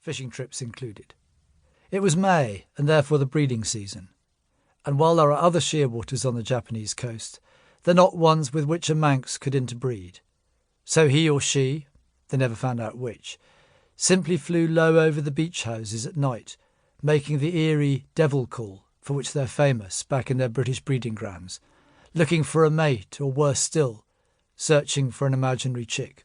fishing trips included. It was May, and therefore the breeding season. And while there are other shearwaters on the Japanese coast, they're not ones with which a Manx could interbreed. So he or she, they never found out which, simply flew low over the beach houses at night, making the eerie devil call for which they're famous back in their British breeding grounds, looking for a mate, or worse still, searching for an imaginary chick.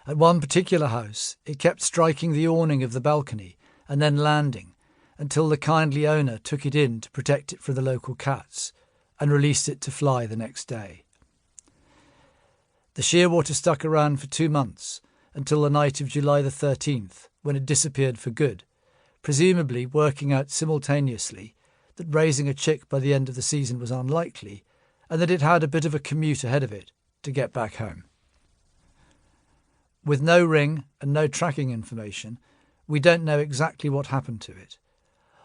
At one particular house, it kept striking the awning of the balcony and then landing until the kindly owner took it in to protect it from the local cats and released it to fly the next day. The shearwater stuck around for 2 months until the night of July the 13th, when it disappeared for good, presumably working out simultaneously that raising a chick by the end of the season was unlikely and that it had a bit of a commute ahead of it to get back home. With no ring and no tracking information, we don't know exactly what happened to it,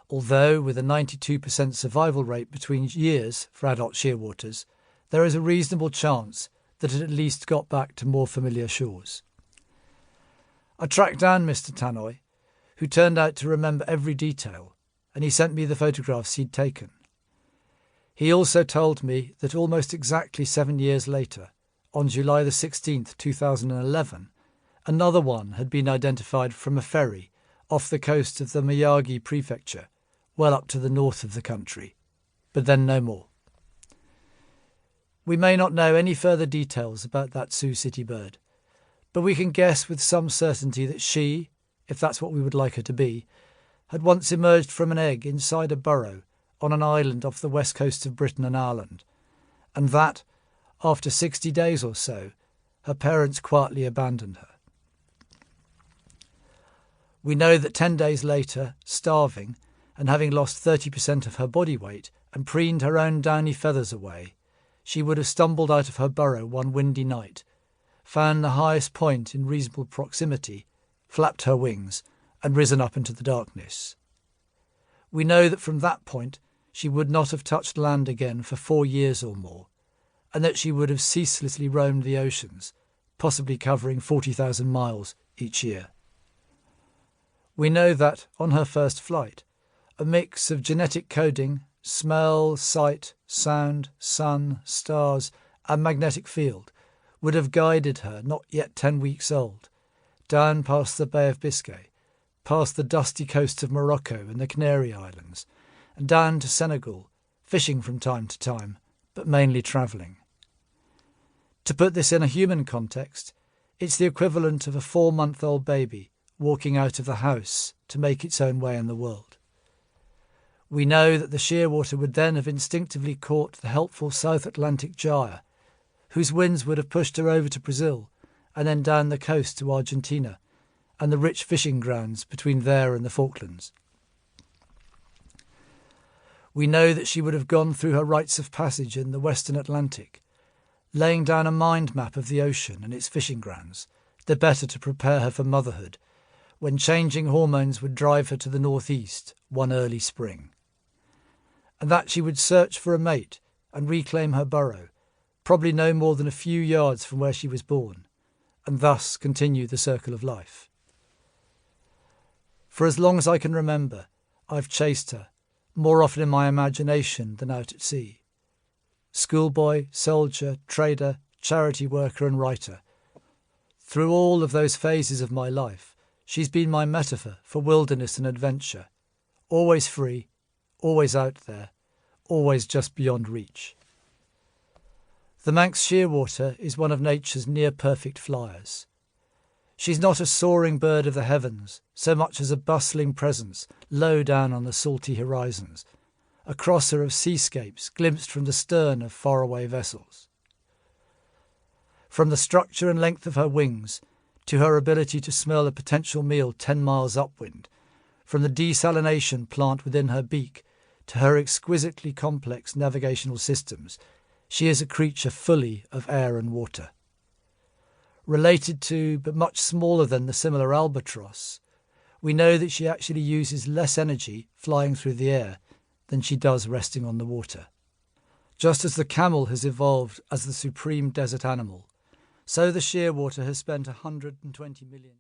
although with a 92% survival rate between years for adult shearwaters, there is a reasonable chance that it at least got back to more familiar shores. I tracked down Mr. Tannoy, who turned out to remember every detail, and he sent me the photographs he'd taken. He also told me that almost exactly 7 years later, on July the 16th, 2011, another one had been identified from a ferry off the coast of the Miyagi prefecture, well up to the north of the country, but then no more. We may not know any further details about that Sioux City bird, but we can guess with some certainty that she, if that's what we would like her to be, had once emerged from an egg inside a burrow on an island off the west coast of Britain and Ireland, and that, after 60 days or so, her parents quietly abandoned her. We know that 10 days later, starving, and having lost 30% of her body weight and preened her own downy feathers away, she would have stumbled out of her burrow one windy night, found the highest point in reasonable proximity, flapped her wings, and risen up into the darkness. We know that from that point she would not have touched land again for 4 years or more, and that she would have ceaselessly roamed the oceans, possibly covering 40,000 miles each year. We know that, on her first flight, a mix of genetic coding, smell, sight, sound, sun, stars, and magnetic field would have guided her, not yet 10 weeks old, down past the Bay of Biscay, past the dusty coast of Morocco and the Canary Islands, and down to Senegal, fishing from time to time, but mainly travelling. To put this in a human context, it's the equivalent of a 4-month-old baby walking out of the house to make its own way in the world. We know that the shearwater would then have instinctively caught the helpful South Atlantic gyre, whose winds would have pushed her over to Brazil and then down the coast to Argentina and the rich fishing grounds between there and the Falklands. We know that she would have gone through her rites of passage in the Western Atlantic, laying down a mind map of the ocean and its fishing grounds, the better to prepare her for motherhood, when changing hormones would drive her to the northeast one early spring. And that she would search for a mate and reclaim her burrow, probably no more than a few yards from where she was born, and thus continue the circle of life. For as long as I can remember, I've chased her, more often in my imagination than out at sea. Schoolboy, soldier, trader, charity worker and writer. Through all of those phases of my life, she's been my metaphor for wilderness and adventure, always free, always out there, always just beyond reach. The Manx shearwater is one of nature's near-perfect flyers. She's not a soaring bird of the heavens, so much as a bustling presence low down on the salty horizons, a crosser of seascapes glimpsed from the stern of faraway vessels. From the structure and length of her wings to her ability to smell a potential meal 10 miles upwind, from the desalination plant within her beak to her exquisitely complex navigational systems, she is a creature fully of air and water. Related to, but much smaller than, the similar albatross, we know that she actually uses less energy flying through the air than she does resting on the water. Just as the camel has evolved as the supreme desert animal, so the shearwater has spent 120 million